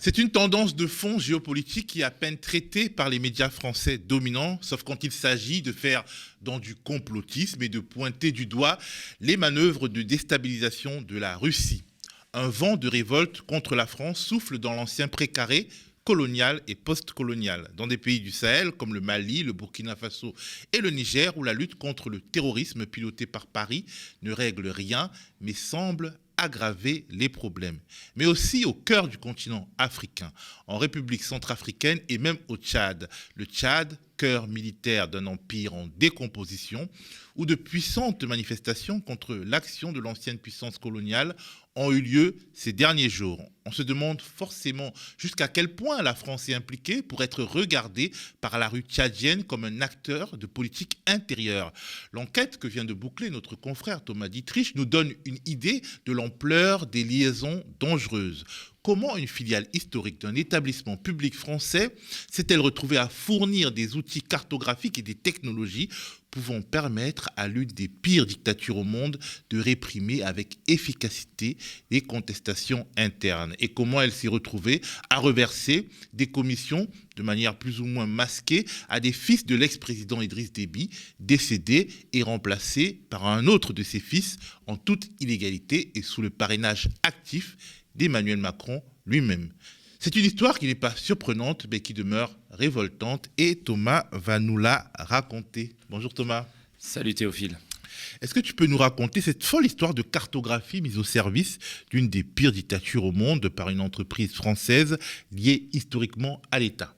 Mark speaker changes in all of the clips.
Speaker 1: C'est une tendance de fond géopolitique qui est à peine traitée par les médias français dominants, sauf quand il s'agit de faire dans du complotisme et de pointer du doigt les manœuvres de déstabilisation de la Russie. Un vent de révolte contre la France souffle dans l'ancien précaré colonial et post-colonial, dans des pays du Sahel comme le Mali, le Burkina Faso et le Niger, où la lutte contre le terrorisme piloté par Paris ne règle rien, mais semble aggraver les problèmes. Mais aussi au cœur du continent africain, en République centrafricaine et même au Tchad. Le Tchad, cœur militaire d'un empire en décomposition, où de puissantes manifestations contre l'action de l'ancienne puissance coloniale ont eu lieu ces derniers jours. On se demande forcément jusqu'à quel point la France est impliquée pour être regardée par la rue tchadienne comme un acteur de politique intérieure. L'enquête que vient de boucler notre confrère Thomas Dietrich nous donne une idée de l'ampleur des liaisons dangereuses. Comment une filiale historique d'un établissement public français s'est-elle retrouvée à fournir des outils cartographiques et des technologies pouvant permettre à l'une des pires dictatures au monde de réprimer avec efficacité les contestations internes? Et comment elle s'est retrouvée à reverser des commissions de manière plus ou moins masquée à des fils de l'ex-président Idriss Déby, décédé et remplacé par un autre de ses fils en toute illégalité et sous le parrainage actif d'Emmanuel Macron lui-même. C'est une histoire qui n'est pas surprenante, mais qui demeure révoltante, et Thomas va nous la raconter. Bonjour Thomas.
Speaker 2: Salut Théophile.
Speaker 1: Est-ce que tu peux nous raconter cette folle histoire de cartographie mise au service d'une des pires dictatures au monde par une entreprise française liée historiquement à l'État?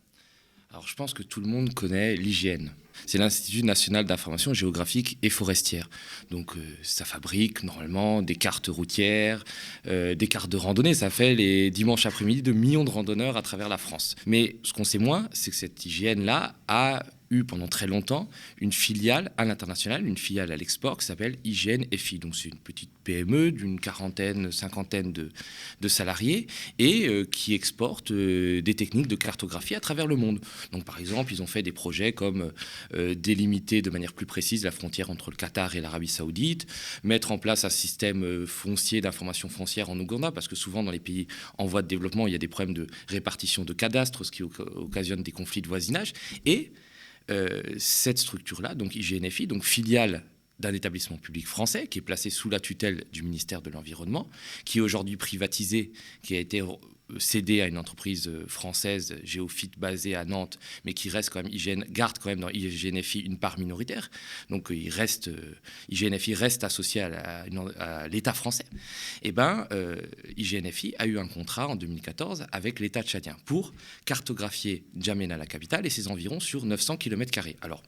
Speaker 2: Alors je pense que tout le monde connaît l'IGN. C'est l'Institut national d'information géographique et forestière. Donc ça fabrique normalement des cartes routières, des cartes de randonnée. Ça fait les dimanches après-midi de millions de randonneurs à travers la France. Mais ce qu'on sait moins, c'est que cette IGN-là a eu pendant très longtemps une filiale à l'international, une filiale à l'export qui s'appelle IGN FI. Donc c'est une petite PME d'une quarantaine, cinquantaine de salariés et qui exporte des techniques de cartographie à travers le monde. Donc par exemple, ils ont fait des projets comme délimiter de manière plus précise la frontière entre le Qatar et l'Arabie Saoudite, mettre en place un système foncier d'information foncière en Ouganda, parce que souvent dans les pays en voie de développement, il y a des problèmes de répartition de cadastres, ce qui occasionne des conflits de voisinage. Et cette structure-là, donc IGNFI, donc filiale d'un établissement public français qui est placé sous la tutelle du ministère de l'Environnement, qui est aujourd'hui privatisé, qui a été cédé à une entreprise française, Géophite, basée à Nantes, mais qui reste quand même, garde quand même dans IGNFI une part minoritaire. Donc IGNFI reste associé à l'État français. Et IGNFI a eu un contrat en 2014 avec l'État tchadien pour cartographier N'Djamena, la capitale, et ses environs sur 900 km². Alors,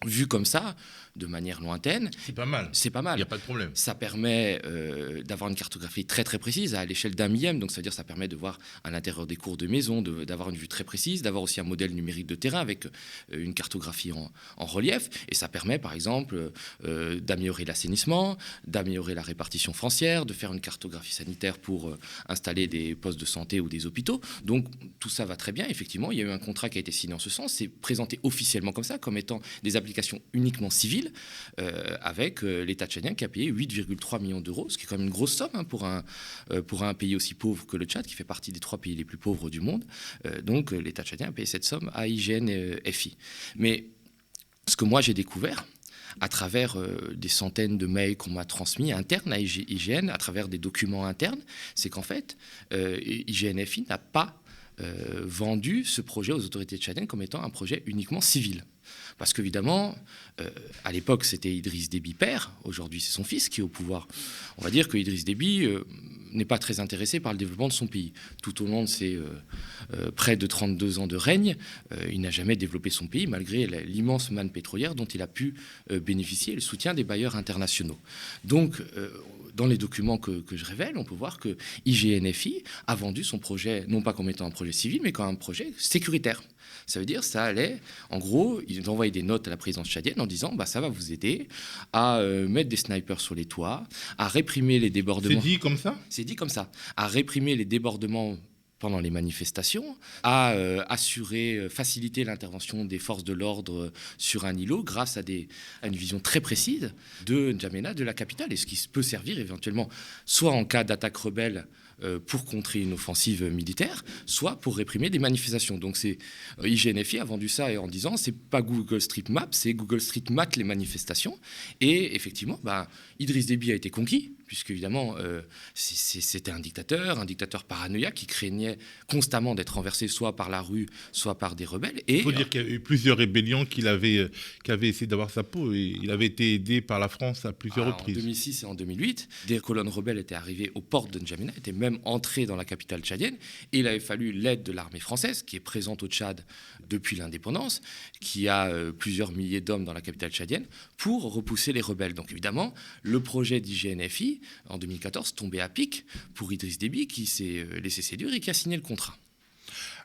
Speaker 2: vu comme ça, de manière lointaine,
Speaker 1: c'est pas mal.
Speaker 2: C'est pas mal.
Speaker 1: Il n'y a pas de problème.
Speaker 2: Ça permet d'avoir une cartographie très très précise à l'échelle d'un millième. Donc ça veut dire que ça permet de voir à l'intérieur des cours de maison, d'avoir une vue très précise, d'avoir aussi un modèle numérique de terrain avec une cartographie en relief. Et ça permet par exemple d'améliorer l'assainissement, d'améliorer la répartition foncière, de faire une cartographie sanitaire pour installer des postes de santé ou des hôpitaux. Donc tout ça va très bien. Effectivement, il y a eu un contrat qui a été signé en ce sens. C'est présenté officiellement comme ça, comme étant des applications uniquement civiles, avec l'État tchadien qui a payé 8,3 millions d'euros, ce qui est quand même une grosse somme pour un pays aussi pauvre que le Tchad, qui fait partie des 3 pays les plus pauvres du monde. Donc l'État tchadien a payé cette somme à IGN FI. Mais ce que moi j'ai découvert, à travers des centaines de mails qu'on m'a transmis internes à IGN, à travers des documents internes, c'est qu'en fait, IGN-FI n'a pas vendu ce projet aux autorités tchadiennes comme étant un projet uniquement civil. Parce qu'évidemment, à l'époque, c'était Idriss Déby père. Aujourd'hui, c'est son fils qui est au pouvoir. On va dire que Idriss Déby n'est pas très intéressé par le développement de son pays. Tout au long de ses près de 32 ans de règne, il n'a jamais développé son pays, malgré l'immense manne pétrolière dont il a pu bénéficier et le soutien des bailleurs internationaux. Donc, dans les documents que je révèle, on peut voir que IGN-FI a vendu son projet, non pas comme étant un projet civil, mais comme un projet sécuritaire. Ça veut dire ça allait, en gros, ils envoyaient des notes à la présidence tchadienne en disant ça va vous aider à mettre des snipers sur les toits, à réprimer les débordements.
Speaker 1: C'est dit comme ça ?
Speaker 2: C'est dit comme ça. À réprimer les débordements pendant les manifestations, à faciliter l'intervention des forces de l'ordre sur un îlot grâce à une vision très précise de N'Djamena, de la capitale, et ce qui peut servir éventuellement soit en cas d'attaque rebelle pour contrer une offensive militaire, soit pour réprimer des manifestations. Donc IGNFI a vendu ça en disant c'est pas Google Street Map, c'est Google Street Map les manifestations. Et effectivement, Idriss Déby a été conquis, puisque évidemment c'était un dictateur paranoïaque qui craignait constamment d'être renversé soit par la rue, soit par des rebelles.
Speaker 1: Il faut dire qu'il y a eu plusieurs rébellions qui avaient essayé d'avoir sa peau. Et il avait été aidé par la France à plusieurs reprises.
Speaker 2: En 2006 et en 2008, des colonnes rebelles étaient arrivées aux portes de N'Djamena, étaient même entrées dans la capitale tchadienne. Et il avait fallu l'aide de l'armée française, qui est présente au Tchad depuis l'indépendance, qui a plusieurs milliers d'hommes dans la capitale tchadienne, pour repousser les rebelles. Donc évidemment, le projet d'IGNFI, en 2014, tombait à pic pour Idriss Déby, qui s'est laissé séduire et qui a signé le contrat.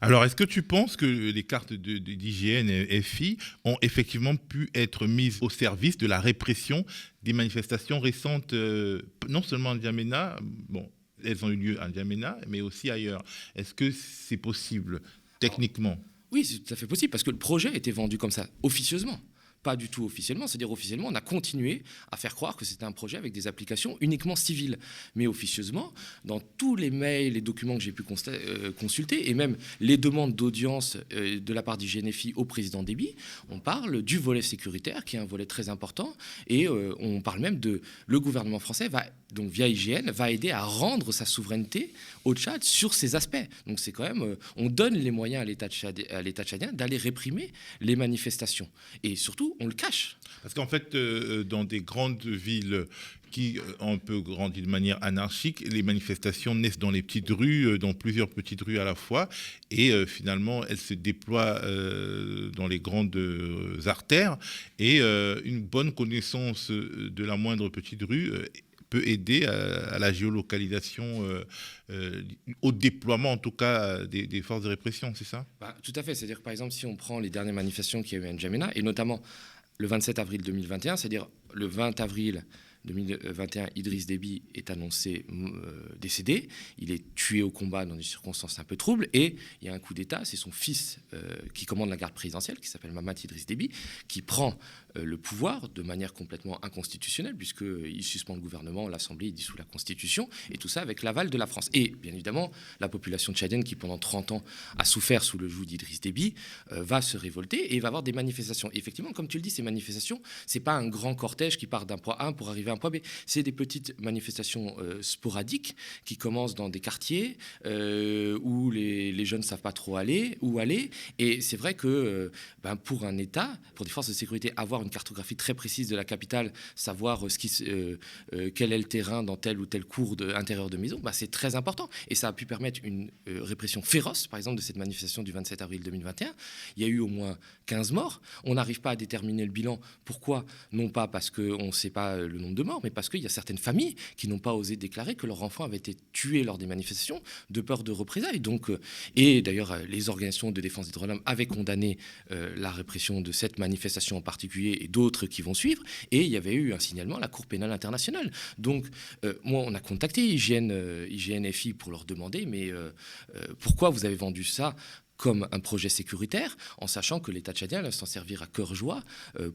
Speaker 1: Alors, est-ce que tu penses que les cartes d'IGN-FI ont effectivement pu être mises au service de la répression des manifestations récentes, non seulement en N'Djamena, bon, elles ont eu lieu en N'Djamena, mais aussi ailleurs. Est-ce que c'est possible, techniquement ?
Speaker 2: Oui, c'est tout à fait possible, parce que le projet a été vendu comme ça, officieusement. Pas du tout officiellement, c'est-à-dire officiellement, on a continué à faire croire que c'était un projet avec des applications uniquement civiles. Mais officieusement, dans tous les mails, les documents que j'ai pu consulter, et même les demandes d'audience de la part d'IGNFI au président Déby, on parle du volet sécuritaire, qui est un volet très important, et on parle même de le gouvernement français donc via IGN, va aider à rendre sa souveraineté au Tchad sur ces aspects. Donc c'est quand même, on donne les moyens à l'État tchadien d'aller réprimer les manifestations. Et surtout, on le cache.
Speaker 1: Parce qu'en fait, dans des grandes villes qui ont un peu grandi de manière anarchique, les manifestations naissent dans les petites rues, dans plusieurs petites rues à la fois, et finalement, elles se déploient dans les grandes artères, et une bonne connaissance de la moindre petite rue peut aider à la géolocalisation, au déploiement en tout cas des forces de répression, c'est ça ?
Speaker 2: Tout à fait, c'est-à-dire que par exemple si on prend les dernières manifestations qu'il y a eu à N'Djamena, et notamment le 27 avril 2021, c'est-à-dire le 20 avril 2021, Idriss Déby est annoncé décédé. Il est tué au combat dans des circonstances un peu troubles. Et il y a un coup d'État, c'est son fils qui commande la garde présidentielle, qui s'appelle Mahamat Idriss Déby, qui prend le pouvoir de manière complètement inconstitutionnelle, puisqu'il suspend le gouvernement, l'Assemblée, il dissout la Constitution, et tout ça avec l'aval de la France. Et bien évidemment, la population tchadienne, qui pendant 30 ans a souffert sous le joug d'Idriss Déby, va se révolter et va avoir des manifestations. Et effectivement, comme tu le dis, ces manifestations, c'est pas un grand cortège qui part d'un point A pour arriver à un point B. C'est des petites manifestations sporadiques qui commencent dans des quartiers où les jeunes ne savent pas trop où aller. Et c'est vrai que pour un État, pour des forces de sécurité, avoir une cartographie très précise de la capitale, savoir quel est le terrain dans telle ou telle cour intérieure de maison, c'est très important. Et ça a pu permettre une répression féroce, par exemple, de cette manifestation du 27 avril 2021. Il y a eu au moins 15 morts. On n'arrive pas à déterminer le bilan. Pourquoi ? Non pas parce qu'on ne sait pas le nombre de morts, mais parce qu'il y a certaines familles qui n'ont pas osé déclarer que leur enfant avait été tué lors des manifestations de peur de représailles. Donc, et d'ailleurs, les organisations de défense des droits de l'homme avaient condamné la répression de cette manifestation en particulier et d'autres qui vont suivre. Et il y avait eu un signalement à la Cour pénale internationale. Donc, moi, on a contacté IGNFI pour leur demander, mais pourquoi vous avez vendu ça comme un projet sécuritaire, en sachant que l'État tchadien va s'en servir à cœur joie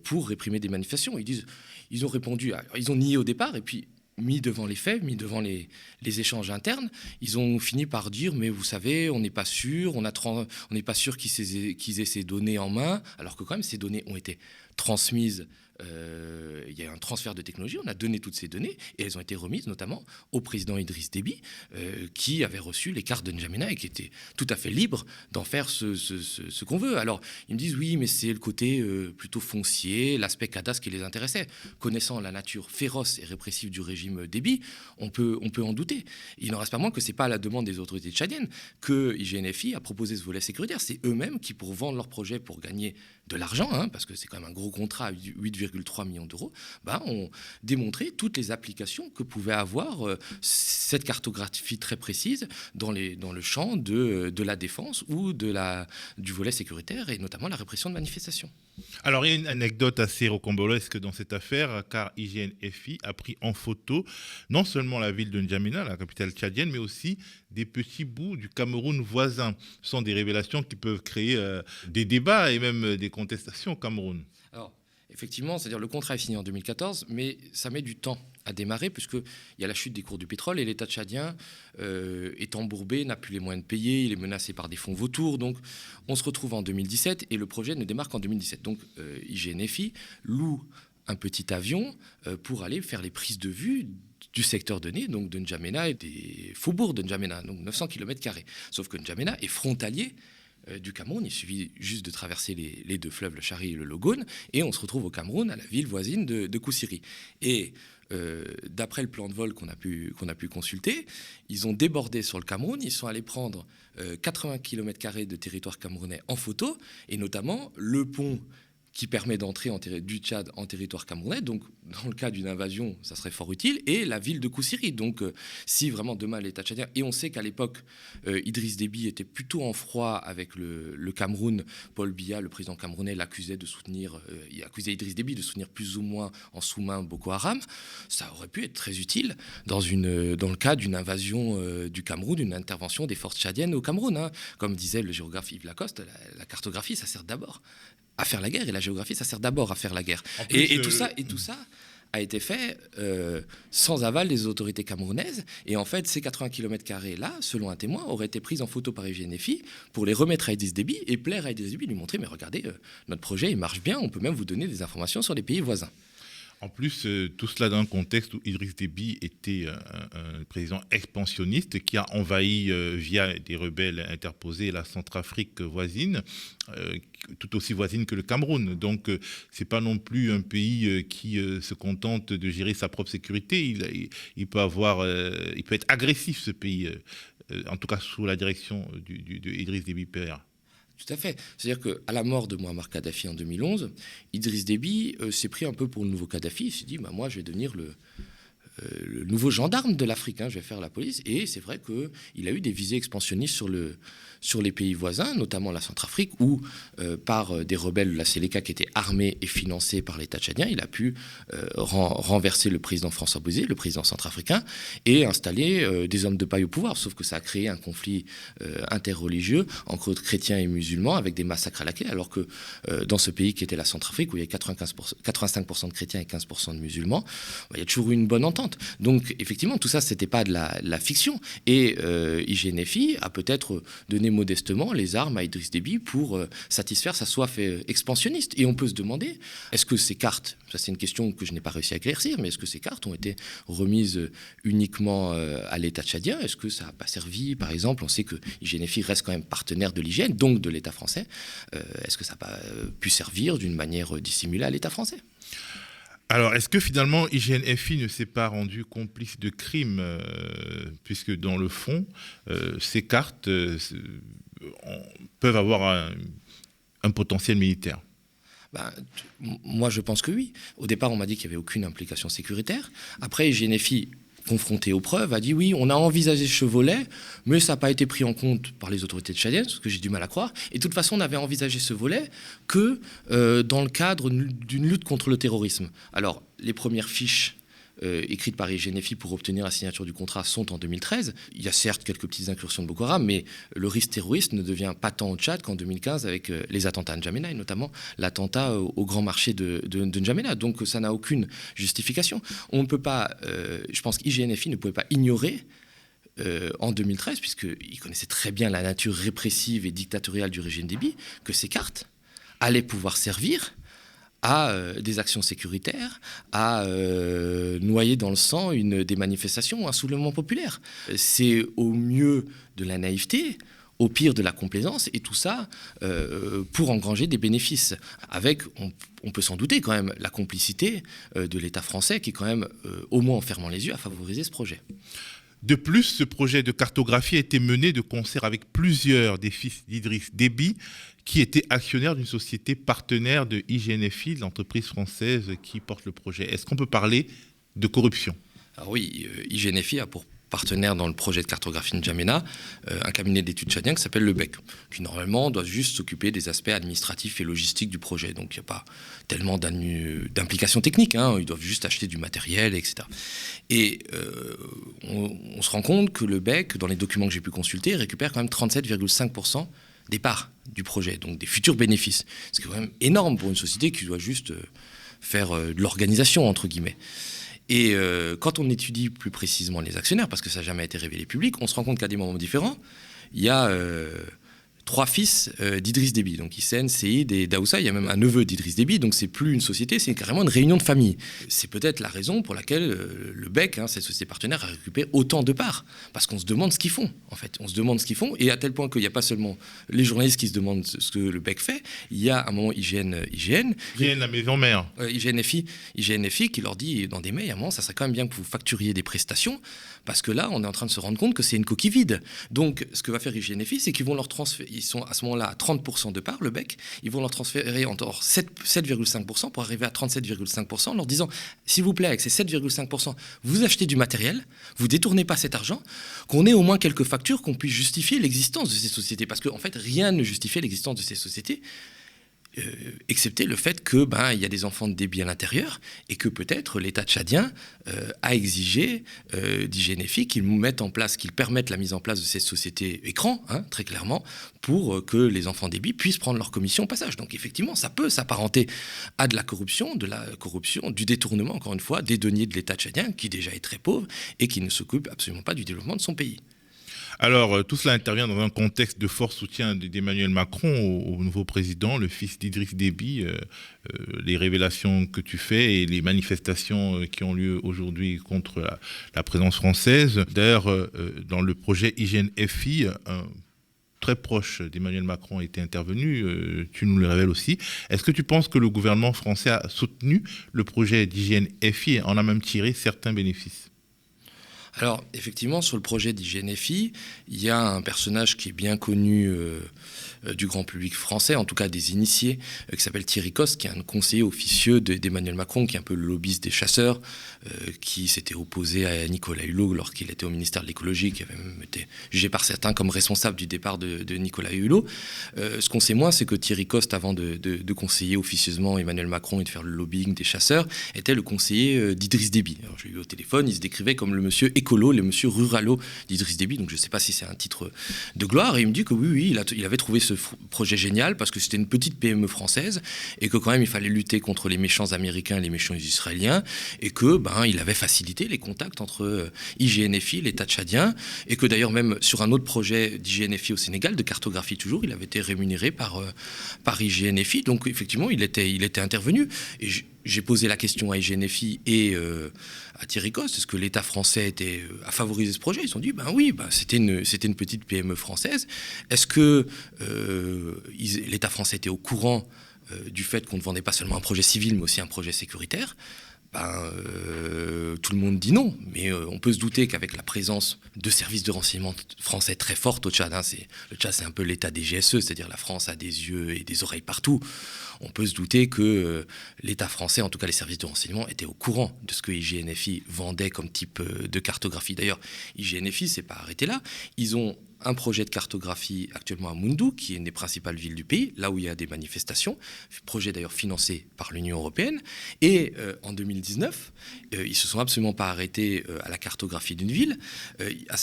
Speaker 2: pour réprimer des manifestations. Ils ont répondu, ils ont nié au départ, et puis mis devant les faits, mis devant les échanges internes, ils ont fini par dire, mais vous savez, on n'est pas sûr, on n'est pas sûr qu'ils aient ces données en main, alors que quand même ces données ont été transmises. Il y a eu un transfert de technologie, on a donné toutes ces données et elles ont été remises notamment au président Idriss Déby qui avait reçu les cartes de N'Djamena et qui était tout à fait libre d'en faire ce qu'on veut. Alors ils me disent oui, mais c'est le côté plutôt foncier, l'aspect cadastre qui les intéressait. Connaissant la nature féroce et répressive du régime Déby, on peut en douter. Il n'en reste pas moins que c'est pas à la demande des autorités tchadiennes que IGNFI a proposé ce volet sécuritaire. C'est eux-mêmes qui, pour vendre leur projet, pour gagner de l'argent, parce que c'est quand même un gros contrat à 8,3 millions d'euros, ont démontré toutes les applications que pouvait avoir cette cartographie très précise dans le champ de la défense ou du volet sécuritaire et notamment la répression de manifestations.
Speaker 1: Alors, il y a une anecdote assez rocambolesque dans cette affaire, car IGNFI a pris en photo non seulement la ville de N'Djamena, la capitale tchadienne, mais aussi des petits bouts du Cameroun voisin. Ce sont des révélations qui peuvent créer des débats et même des contestations au Cameroun.
Speaker 2: Alors, Effectivement, c'est-à-dire le contrat est signé en 2014, mais ça met du temps à démarrer puisqu'il y a la chute des cours du pétrole et l'État tchadien est embourbé, n'a plus les moyens de payer, il est menacé par des fonds vautours. Donc on se retrouve en 2017 et le projet ne démarre qu'en 2017. Donc IGNFI loue un petit avion pour aller faire les prises de vue du secteur donné, donc de N'Djamena et des faubourgs de N'Djamena, donc 900 km². Sauf que N'Djamena est frontalier du Cameroun. Il suffit juste de traverser les deux fleuves, le Chari et le Logone, et on se retrouve au Cameroun, à la ville voisine de Koussiri. Et d'après le plan de vol qu'on a pu consulter, ils ont débordé sur le Cameroun, ils sont allés prendre 80 km² de territoire camerounais en photo, et notamment le pont qui permet d'entrer du Tchad en territoire camerounais. Donc, dans le cas d'une invasion, ça serait fort utile. Et la ville de Koussiri. Donc, si vraiment demain l'État tchadien... Et on sait qu'à l'époque, Idriss Déby était plutôt en froid avec le Cameroun. Paul Biya, le président camerounais, l'accusait de soutenir... il accusait Idriss Déby de soutenir plus ou moins en sous-main Boko Haram. Ça aurait pu être très utile dans le cas d'une invasion du Cameroun, d'une intervention des forces tchadiennes au Cameroun. Hein. Comme disait le géographe Yves Lacoste, la cartographie, ça sert d'abord à faire la guerre, et la géographie, ça sert d'abord à faire la guerre. Plus, et tout ça a été fait sans aval des autorités camerounaises. Et en fait, ces 80 km² là, selon un témoin, auraient été prises en photo par IGNFI pour les remettre à Idriss Déby et plaire à Idriss Déby, lui montrer, mais regardez, notre projet, il marche bien, on peut même vous donner des informations sur les pays voisins.
Speaker 1: En plus, tout cela dans un contexte où Idriss Déby était un président expansionniste qui a envahi via des rebelles interposés la Centrafrique voisine, tout aussi voisine que le Cameroun. Donc, c'est pas non plus un pays qui se contente de gérer sa propre sécurité. Il peut être agressif, ce pays, en tout cas sous la direction de Idriss Déby Père.
Speaker 2: Tout à fait. C'est-à-dire qu'à la mort de Mouammar Kadhafi en 2011, Idriss Déby s'est pris un peu pour le nouveau Kadhafi. Il s'est dit, moi, je vais devenir le nouveau gendarme de l'Afrique, je vais faire la police. Et c'est vrai qu'il a eu des visées expansionnistes sur les pays voisins, notamment la Centrafrique, où par des rebelles de la Séléka qui étaient armés et financés par l'État tchadien, il a pu renverser le président François Bozizé, le président centrafricain, et installer des hommes de paille au pouvoir. Sauf que ça a créé un conflit interreligieux entre chrétiens et musulmans avec des massacres à la clé, alors que dans ce pays qui était la Centrafrique, où il y a 85% de chrétiens et 15% de musulmans, il y a toujours eu une bonne entente. Donc effectivement, tout ça, c'était pas de la fiction. Et IGNFI a peut-être donné modestement les armes à Idriss Déby pour satisfaire sa soif expansionniste. Et on peut se demander, est-ce que ces cartes, ça c'est une question que je n'ai pas réussi à éclaircir, mais est-ce que ces cartes ont été remises uniquement à l'État tchadien? Est-ce que ça n'a pas servi, par exemple, on sait que IGNFI reste quand même partenaire de l'IGN, donc de l'État français. Est-ce que ça n'a pas pu servir d'une manière dissimulée à l'État français?
Speaker 1: Alors, est-ce que finalement IGNFI ne s'est pas rendu complice de crimes, puisque dans le fond, ces cartes peuvent avoir un potentiel militaire?
Speaker 2: Moi, je pense que oui. Au départ, on m'a dit qu'il n'y avait aucune implication sécuritaire. Après, IGNFI, confronté aux preuves, a dit oui, on a envisagé ce volet, mais ça n'a pas été pris en compte par les autorités tchadiennes, ce que j'ai du mal à croire. Et de toute façon, on avait envisagé ce volet que dans le cadre d'une lutte contre le terrorisme. Alors, les premières fiches écrites par IGNFI pour obtenir la signature du contrat sont en 2013. Il y a certes quelques petites incursions de Boko Haram, mais le risque terroriste ne devient pas tant au Tchad qu'en 2015 avec les attentats à N'Djamena, et notamment l'attentat au grand marché de N'Djamena. Donc ça n'a aucune justification. On ne peut pas, je pense qu'IGNFI ne pouvait pas ignorer en 2013, puisqu'il connaissait très bien la nature répressive et dictatoriale du régime Déby, que ces cartes allaient pouvoir servir à des actions sécuritaires, à noyer dans le sang des manifestations ou un soulèvement populaire. C'est au mieux de la naïveté, au pire de la complaisance, et tout ça pour engranger des bénéfices. Avec, on peut s'en douter quand même, la complicité de l'État français qui, quand même, au moins en fermant les yeux, a favorisé ce projet.
Speaker 1: De plus, ce projet de cartographie a été mené de concert avec plusieurs des fils d'Idriss Déby, qui étaient actionnaires d'une société partenaire de IGNFI, l'entreprise française qui porte le projet. Est-ce qu'on peut parler de corruption?
Speaker 2: Alors oui, IGNFI a pour partenaire dans le projet de cartographie N'Djamena un cabinet d'études tchadien qui s'appelle le BEC, qui normalement doit juste s'occuper des aspects administratifs et logistiques du projet. Donc il n'y a pas tellement d'implications techniques, ils doivent juste acheter du matériel, etc. Et on se rend compte que le BEC, dans les documents que j'ai pu consulter, récupère quand même 37,5% des parts du projet, donc des futurs bénéfices. C'est quand même énorme pour une société qui doit juste faire de l'organisation, entre guillemets. Et quand on étudie plus précisément les actionnaires, parce que ça n'a jamais été révélé public, on se rend compte qu'à des moments différents, il y a 3 fils d'Idriss Déby, donc Hissène, Séid et Daoussa. Il y a même un neveu d'Idriss Déby, donc c'est plus une société, c'est carrément une réunion de famille. C'est peut-être la raison pour laquelle le BEC, cette société partenaire, a récupéré autant de parts, parce qu'on se demande ce qu'ils font, en fait. On se demande ce qu'ils font, et à tel point qu'il n'y a pas seulement les journalistes qui se demandent ce que le BEC fait, il y a à un moment IGN,
Speaker 1: la maison mère.
Speaker 2: IGNFI qui leur dit dans des mails, à un moment, ça serait quand même bien que vous facturiez des prestations, parce que là, on est en train de se rendre compte que c'est une coquille vide. Donc, ce que va faire IGNFI, c'est qu'ils vont leur transférer, ils sont à ce moment-là à 30% de part, le BEC, ils vont leur transférer encore 7,5% pour arriver à 37,5%, en leur disant, s'il vous plaît, avec ces 7,5%, vous achetez du matériel, vous détournez pas cet argent, qu'on ait au moins quelques factures, qu'on puisse justifier l'existence de ces sociétés. Parce qu'en fait, rien ne justifiait l'existence de ces sociétés, excepté le fait que il y a des enfants de Déby à l'intérieur et que peut-être l'État tchadien a exigé d'IGNFI qu'ils permettent la mise en place de cette société écran, très clairement, pour que les enfants Déby puissent prendre leur commission au passage. Donc effectivement, ça peut s'apparenter à de la corruption, du détournement, encore une fois, des deniers de l'État tchadien, qui déjà est très pauvre et qui ne s'occupe absolument pas du développement de son pays.
Speaker 1: Alors, tout cela intervient dans un contexte de fort soutien d'Emmanuel Macron au nouveau président, le fils d'Idriss Déby. Les révélations que tu fais et les manifestations qui ont lieu aujourd'hui contre la présence française. D'ailleurs, dans le projet IGN-FI, très proche d'Emmanuel Macron a été intervenu, tu nous le révèles aussi. Est-ce que tu penses que le gouvernement français a soutenu le projet d'IGN-FI et en a même tiré certains bénéfices ?
Speaker 2: Alors, effectivement, sur le projet d'IGNFI, il y a un personnage qui est bien connu du grand public français, en tout cas des initiés, qui s'appelle Thierry Coste, qui est un conseiller officieux d'Emmanuel Macron, qui est un peu le lobbyiste des chasseurs, qui s'était opposé à Nicolas Hulot lorsqu'il était au ministère de l'écologie, qui avait même été jugé par certains comme responsable du départ de Nicolas Hulot. Ce qu'on sait moins, c'est que Thierry Coste, avant de conseiller officieusement Emmanuel Macron et de faire le lobbying des chasseurs, était le conseiller d'Idriss Déby. Alors, je l'ai eu au téléphone, il se décrivait comme le monsieur écolo, le monsieur ruralo d'Idriss Déby, donc je ne sais pas si c'est un titre de gloire, et il me dit que oui, il avait trouvé ce projet génial parce que c'était une petite PME française et que quand même il fallait lutter contre les méchants américains et les méchants israéliens et que il avait facilité les contacts entre IGNFI, l'État tchadien, et que d'ailleurs même sur un autre projet d'IGNFI au Sénégal, de cartographie toujours, il avait été rémunéré par IGNFI, donc effectivement il était intervenu. Et j'ai posé la question à IGNFI et à Thierry Coste, est-ce que l'État français a favorisé ce projet ? Ils se sont dit, oui, c'était une petite PME française. Est-ce que l'État français était au courant du fait qu'on ne vendait pas seulement un projet civil, mais aussi un projet sécuritaire ? Tout le monde dit non, mais on peut se douter qu'avec la présence de services de renseignement français très fortes au Tchad, le Tchad c'est un peu l'état des GSE, c'est-à-dire la France a des yeux et des oreilles partout, on peut se douter que l'État français, en tout cas les services de renseignement, étaient au courant de ce que IGNFI vendait comme type de cartographie. D'ailleurs, IGNFI ne s'est pas arrêté là, ils ont un projet de cartographie actuellement à Moundou, qui est une des principales villes du pays, là où il y a des manifestations, projet d'ailleurs financé par l'Union européenne. Et en 2019, ils ne se sont absolument pas arrêtés à la cartographie d'une ville.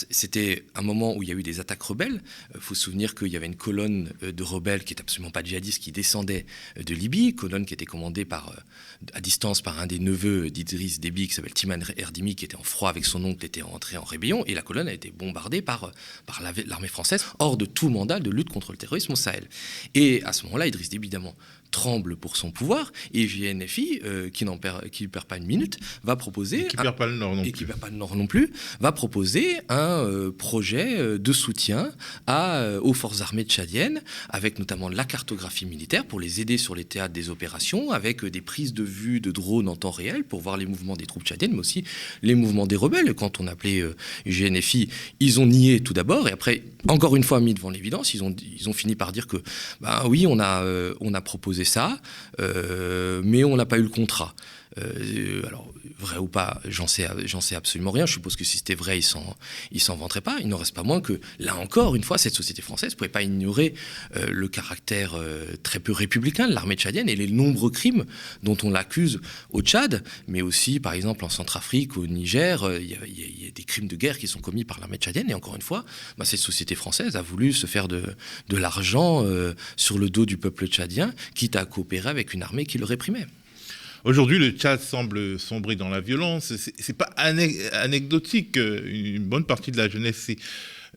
Speaker 2: C'était un moment où il y a eu des attaques rebelles. Il faut se souvenir qu'il y avait une colonne de rebelles qui n'est absolument pas djihadiste, qui descendait de Libye, colonne qui était commandée à distance par un des neveux d'Idriss Déby, qui s'appelle Timan Erdimi, qui était en froid avec son oncle, était entré en rébellion, et la colonne a été bombardée par l'armée française, hors de tout mandat de lutte contre le terrorisme au Sahel. Et à ce moment-là, Idriss Déby, évidemment, tremble pour son pouvoir, et JNFI, qui ne perd pas une minute, va proposer...
Speaker 1: Et qui ne perd pas le Nord non plus.
Speaker 2: Et qui ne perd pas le Nord non plus, va proposer un projet de soutien aux forces armées tchadiennes, avec notamment la cartographie militaire, pour les aider sur les théâtres des opérations, avec des prises de vue de drones en temps réel, pour voir les mouvements des troupes tchadiennes, mais aussi les mouvements des rebelles. Quand on appelait JNFI, ils ont nié tout d'abord, et après, encore une fois mis devant l'évidence, ils ont fini par dire que, oui, on a proposé ça, mais on n'a pas eu le contrat. Alors, vrai ou pas, j'en sais absolument rien. Je suppose que si c'était vrai, ils s'en vanteraient pas. Il n'en reste pas moins que, là encore, une fois, cette société française ne pouvait pas ignorer le caractère très peu républicain de l'armée tchadienne et les nombreux crimes dont on l'accuse au Tchad, mais aussi, par exemple, en Centrafrique, au Niger, il y a des crimes de guerre qui sont commis par l'armée tchadienne. Et encore une fois, cette société française a voulu se faire de l'argent sur le dos du peuple tchadien, quitte à coopérer avec une armée qui le réprimait.
Speaker 1: Aujourd'hui, le Tchad semble sombrer dans la violence. C'est pas anecdotique. Une bonne partie de la jeunesse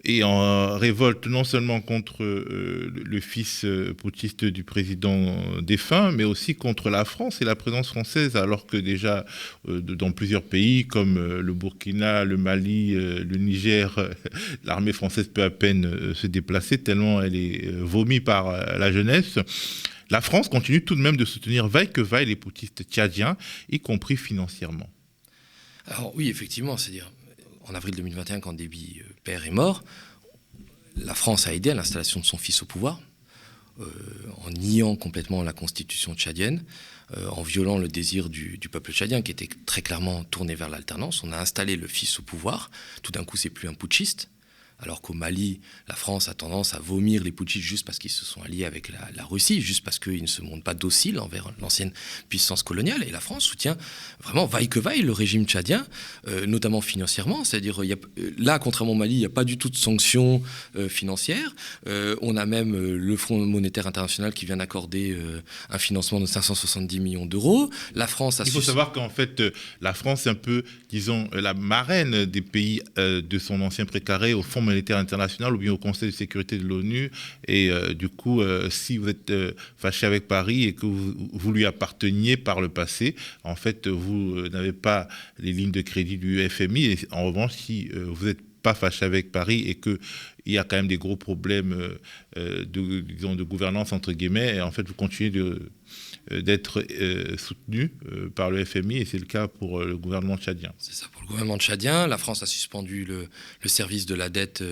Speaker 1: est en révolte non seulement contre le fils putschiste du président défunt, mais aussi contre la France et la présence française, alors que déjà dans plusieurs pays comme le Burkina, le Mali, le Niger, l'armée française peut à peine se déplacer tellement elle est vomie par la jeunesse. La France continue tout de même de soutenir vaille que vaille les putschistes tchadiens, y compris financièrement.
Speaker 2: Alors oui, effectivement, c'est-à-dire en avril 2021, quand Déby père est mort, la France a aidé à l'installation de son fils au pouvoir, en niant complètement la constitution tchadienne, en violant le désir du peuple tchadien qui était très clairement tourné vers l'alternance. On a installé le fils au pouvoir. Tout d'un coup, c'est plus un putschiste. Alors qu'au Mali, la France a tendance à vomir les putschistes juste parce qu'ils se sont alliés avec la Russie, juste parce qu'ils ne se montrent pas dociles envers l'ancienne puissance coloniale. Et la France soutient vraiment vaille que vaille le régime tchadien, notamment financièrement. C'est-à-dire, là, contrairement au Mali, il n'y a pas du tout de sanctions financières. On a même le Fonds monétaire international qui vient d'accorder un financement de 570 millions d'euros. La France a
Speaker 1: Il faut savoir qu'en fait, la France est un peu, disons, la marraine des pays de son ancien précaré au Fonds monétaire international ou bien au Conseil de sécurité de l'ONU. Et du coup, si vous êtes fâché avec Paris et que vous lui apparteniez par le passé, en fait, vous n'avez pas les lignes de crédit du FMI. Et en revanche, si vous n'êtes pas fâché avec Paris et qu'il y a quand même des gros problèmes de gouvernance, entre guillemets, et en fait, vous continuez d'être soutenu par le FMI, et c'est le cas pour le gouvernement tchadien.
Speaker 2: C'est ça, pour le gouvernement tchadien. La France a suspendu le service de la dette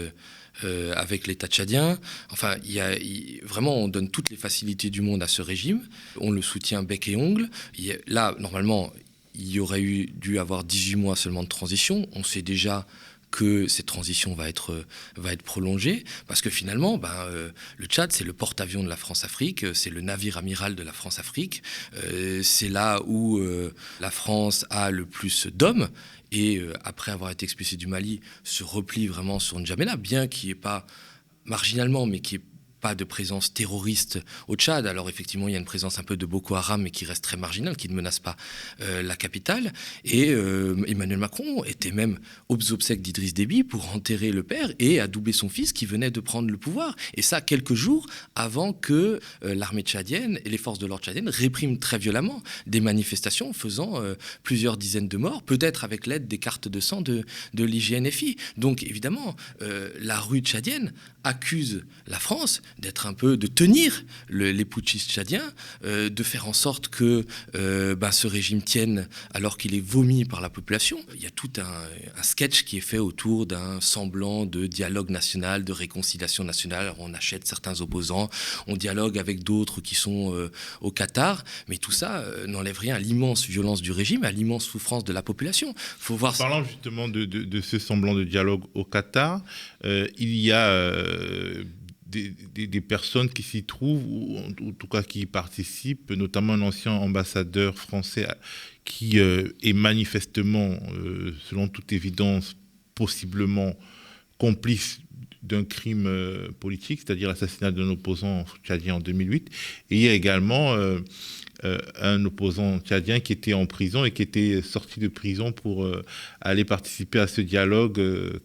Speaker 2: avec l'État tchadien. Enfin, vraiment, on donne toutes les facilités du monde à ce régime. On le soutient bec et ongle. Là, normalement, il y aurait dû avoir 18 mois seulement de transition. On sait déjà que cette transition va être prolongée, parce que finalement, le Tchad, c'est le porte-avions de la France-Afrique, c'est le navire amiral de la France-Afrique, c'est là où la France a le plus d'hommes, et après avoir été expulsé du Mali, se replie vraiment sur N'Djamena, bien qu'il n'y ait pas marginalement, mais qui est pas de présence terroriste au Tchad. Alors effectivement, il y a une présence un peu de Boko Haram, mais qui reste très marginale, qui ne menace pas la capitale. Et Emmanuel Macron était même aux obsèques d'Idriss Déby pour enterrer le père et adouber son fils qui venait de prendre le pouvoir. Et ça, quelques jours avant que l'armée tchadienne et les forces de l'ordre tchadiennes répriment très violemment des manifestations faisant plusieurs dizaines de morts, peut-être avec l'aide des cartes de sang de l'IGNFI. Donc évidemment, la rue tchadienne accuse la France de tenir les putschistes tchadiens, de faire en sorte que ce régime tienne alors qu'il est vomi par la population. Il y a tout un sketch qui est fait autour d'un semblant de dialogue national, de réconciliation nationale. Alors on achète certains opposants, on dialogue avec d'autres qui sont au Qatar, mais tout ça n'enlève rien à l'immense violence du régime, à l'immense souffrance de la population.
Speaker 1: Faut voir. Parlant justement de ce semblant de dialogue au Qatar, il y a des personnes qui s'y trouvent, ou en tout cas qui y participent, notamment un ancien ambassadeur français qui est manifestement, selon toute évidence, possiblement complice d'un crime politique, c'est-à-dire l'assassinat d'un opposant tchadien en 2008. Et il y a également un opposant tchadien qui était en prison et qui était sorti de prison pour aller participer à ce dialogue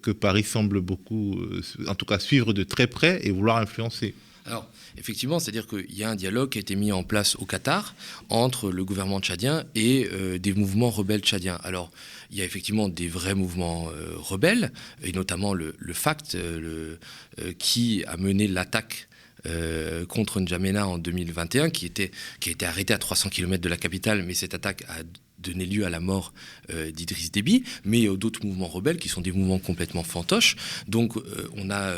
Speaker 1: que Paris semble beaucoup, en tout cas suivre de très près et vouloir influencer.
Speaker 2: Alors, effectivement, c'est-à-dire qu'il y a un dialogue qui a été mis en place au Qatar entre le gouvernement tchadien et des mouvements rebelles tchadiens. Alors, il y a effectivement des vrais mouvements rebelles, et notamment le FACT, qui a mené l'attaque contre N'Djamena en 2021, qui a été arrêté à 300 km de la capitale, mais cette attaque a donné lieu à la mort d'Idriss Déby, mais d'autres mouvements rebelles qui sont des mouvements complètement fantoches. Donc on a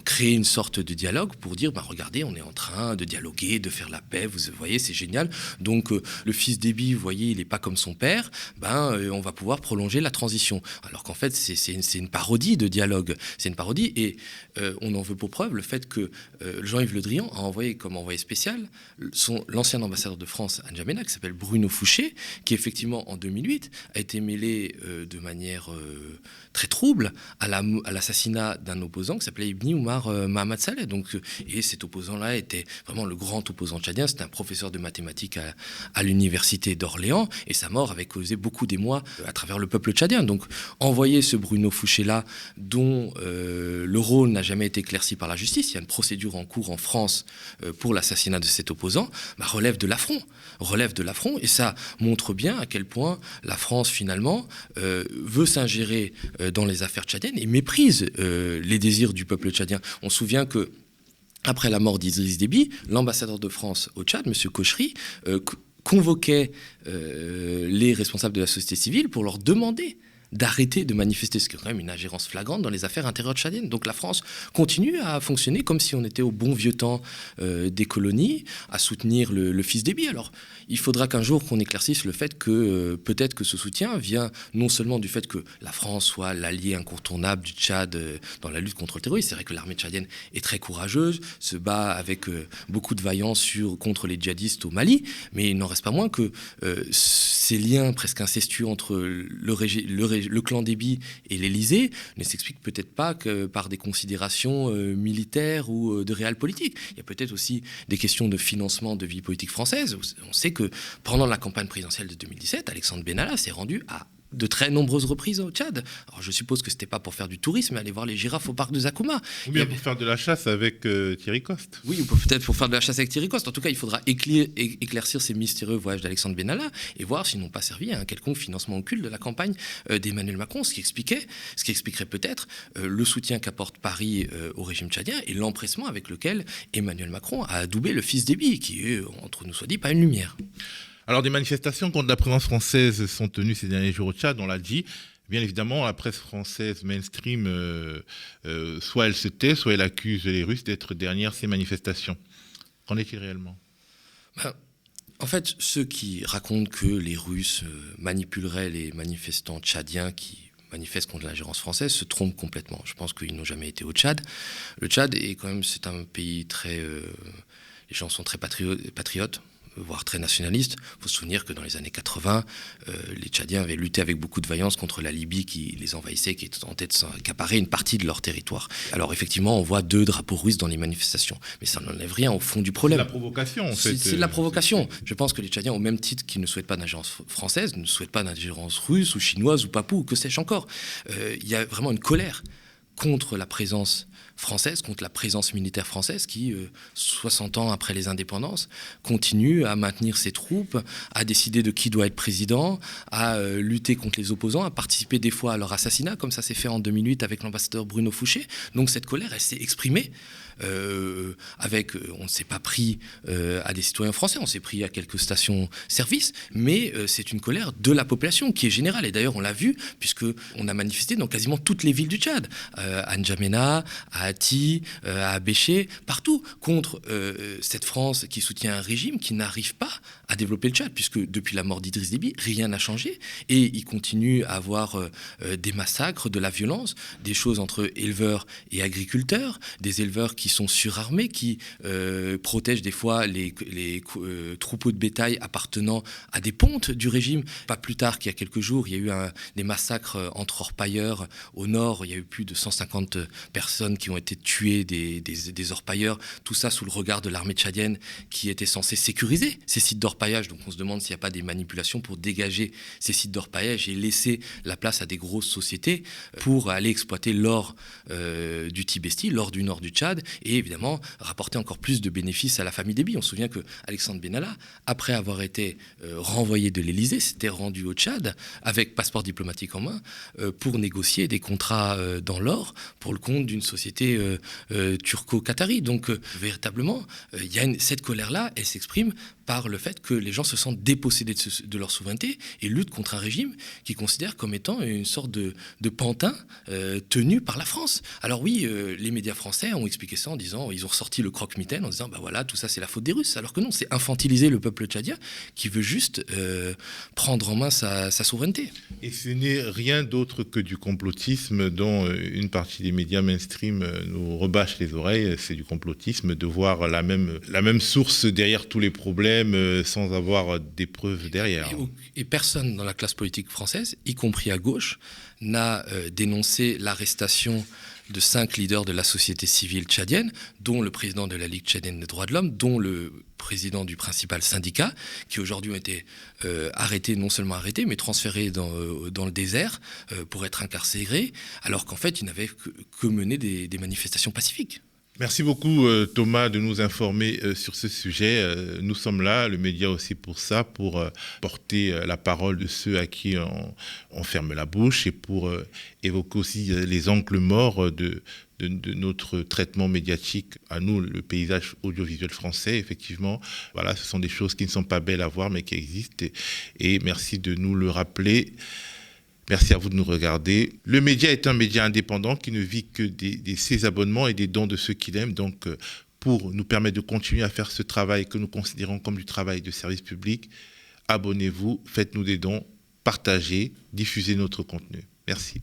Speaker 2: créé une sorte de dialogue pour dire, regardez, on est en train de dialoguer, de faire la paix, vous voyez, c'est génial. Donc le fils Déby, vous voyez, il n'est pas comme son père, on va pouvoir prolonger la transition. Alors qu'en fait, c'est une parodie de dialogue. C'est une parodie, et on en veut pour preuve le fait que Jean-Yves Le Drian a envoyé comme envoyé spécial l'ancien ambassadeur de France à N'Djamena, qui s'appelle Bruno Fouché, qui effectivement effectivement, en 2008, a été mêlé de manière très trouble à l'assassinat d'un opposant qui s'appelait Ibn Omar Mohamed Saleh. Donc, et cet opposant-là était vraiment le grand opposant tchadien. C'était un professeur de mathématiques à l'université d'Orléans, et sa mort avait causé beaucoup d'émoi à travers le peuple tchadien. Donc, envoyer ce Bruno Fouché-là, dont le rôle n'a jamais été éclairci par la justice, il y a une procédure en cours en France pour l'assassinat de cet opposant, relève de l'affront, et ça montre bien à quel point la France, finalement, veut s'ingérer dans les affaires tchadiennes et méprise les désirs du peuple tchadien. On se souvient que après la mort d'Idriss Déby, l'ambassadeur de France au Tchad, M. Kochri, convoquait les responsables de la société civile pour leur demander d'arrêter de manifester, ce qui est quand même une ingérence flagrante dans les affaires intérieures tchadiennes. Donc la France continue à fonctionner comme si on était au bon vieux temps des colonies, à soutenir le fils Déby. Alors il faudra qu'un jour qu'on éclaircisse le fait que peut-être que ce soutien vient non seulement du fait que la France soit l'allié incontournable du Tchad dans la lutte contre le terrorisme. C'est vrai que l'armée tchadienne est très courageuse, se bat avec beaucoup de vaillance contre les djihadistes au Mali, mais il n'en reste pas moins que ces liens presque incestueux entre le clan Déby et l'Élysée ne s'expliquent peut-être pas que par des considérations militaires ou de réel politique. Il y a peut-être aussi des questions de financement de vie politique française. On sait que pendant la campagne présidentielle de 2017, Alexandre Benalla s'est rendu à de très nombreuses reprises au Tchad. Alors je suppose que c'était pas pour faire du tourisme, mais aller voir les girafes au parc de Zakouma.
Speaker 1: Ou bien pour faire de la chasse avec Thierry Coste.
Speaker 2: Oui, ou peut-être pour faire de la chasse avec Thierry Coste. En tout cas, il faudra éclaircir ces mystérieux voyages d'Alexandre Benalla et voir s'ils n'ont pas servi à un quelconque financement occulte de la campagne d'Emmanuel Macron, ce qui expliquerait peut-être le soutien qu'apporte Paris au régime tchadien et l'empressement avec lequel Emmanuel Macron a adoubé le fils Déby, qui est, entre nous soit dit, pas une lumière.
Speaker 1: Alors, des manifestations contre la présence française sont tenues ces derniers jours au Tchad, on l'a dit. Bien évidemment, la presse française mainstream, soit elle se tait, soit elle accuse les Russes d'être derrière ces manifestations. Qu'en est-il réellement ?
Speaker 2: En fait, ceux qui racontent que les Russes manipuleraient les manifestants tchadiens qui manifestent contre l'ingérence française se trompent complètement. Je pense qu'ils n'ont jamais été au Tchad. Le Tchad est quand même, c'est un pays très... les gens sont très patriotes, voire très nationalistes. Il faut se souvenir que dans les années 80, les Tchadiens avaient lutté avec beaucoup de vaillance contre la Libye qui les envahissait, qui tentait de s'accaparer une partie de leur territoire. Alors effectivement, on voit 2 drapeaux russes dans les manifestations, mais ça n'enlève rien au fond du problème.
Speaker 1: C'est de la provocation, en fait.
Speaker 2: C'est de la provocation. Je pense que les Tchadiens, au même titre qu'ils ne souhaitent pas d'ingérence française, ne souhaitent pas d'ingérence russe ou chinoise ou papou, ou que sais-je encore. Il y a vraiment une colère contre la présence française, contre la présence militaire française qui, 60 ans après les indépendances, continue à maintenir ses troupes, à décider de qui doit être président, à lutter contre les opposants, à participer des fois à leur assassinat, comme ça s'est fait en 2008 avec l'ambassadeur Bruno Fouché. Donc cette colère, elle s'est exprimée on ne s'est pas pris à des citoyens français, on s'est pris à quelques stations-service, mais c'est une colère de la population qui est générale. Et d'ailleurs, on l'a vu, puisqu'on a manifesté dans quasiment toutes les villes du Tchad, à N'Djamena, à Ati, à Abéché, partout, contre cette France qui soutient un régime qui n'arrive pas à développer le Tchad, puisque depuis la mort d'Idriss Déby, rien n'a changé, et il continue à avoir des massacres, de la violence, des choses entre éleveurs et agriculteurs, des éleveurs qui sont surarmés, qui protègent des fois les troupeaux de bétail appartenant à des pontes du régime. Pas plus tard qu'il y a quelques jours, il y a eu des massacres entre orpailleurs au nord. Il y a eu plus de 150 personnes qui ont été tuées, des orpailleurs. Tout ça sous le regard de l'armée tchadienne qui était censée sécuriser ces sites d'orpaillage. Donc on se demande s'il n'y a pas des manipulations pour dégager ces sites d'orpaillage et laisser la place à des grosses sociétés pour aller exploiter l'or du Tibesti, l'or du nord du Tchad, et évidemment rapporter encore plus de bénéfices à la famille Déby. On se souvient que Alexandre Benalla, après avoir été renvoyé de l'Élysée, s'était rendu au Tchad avec passeport diplomatique en main pour négocier des contrats dans l'or pour le compte d'une société turco-qatari. Donc véritablement, cette colère-là, elle s'exprime par le fait que les gens se sentent dépossédés de leur souveraineté et luttent contre un régime qu'ils considèrent comme étant une sorte de pantin tenu par la France. Alors oui, les médias français ont expliqué ça en disant, ils ont ressorti le croque-mitaine en disant, bah voilà, tout ça c'est la faute des Russes. Alors que non, c'est infantiliser le peuple tchadien qui veut juste prendre en main sa souveraineté.
Speaker 1: Et ce n'est rien d'autre que du complotisme dont une partie des médias mainstream nous rebâche les oreilles. C'est du complotisme de voir la même source derrière tous les problèmes sans avoir des preuves derrière.
Speaker 2: Et personne dans la classe politique française, y compris à gauche, n'a dénoncé l'arrestation de 5 leaders de la société civile tchadienne, dont le président de la Ligue tchadienne des droits de l'homme, dont le président du principal syndicat, qui aujourd'hui ont été arrêtés, non seulement arrêtés, mais transférés dans le désert pour être incarcérés, alors qu'en fait, ils n'avaient que mené des manifestations pacifiques.
Speaker 1: Merci beaucoup Thomas de nous informer sur ce sujet. Nous sommes là, le média aussi pour ça, pour porter la parole de ceux à qui on ferme la bouche et pour évoquer aussi les angles morts de notre traitement médiatique à nous, le paysage audiovisuel français. Effectivement, voilà, ce sont des choses qui ne sont pas belles à voir mais qui existent et merci de nous le rappeler. Merci à vous de nous regarder. Le média est un média indépendant qui ne vit que de ses abonnements et des dons de ceux qui l'aiment. Donc, pour nous permettre de continuer à faire ce travail que nous considérons comme du travail de service public, abonnez-vous, faites-nous des dons, partagez, diffusez notre contenu. Merci.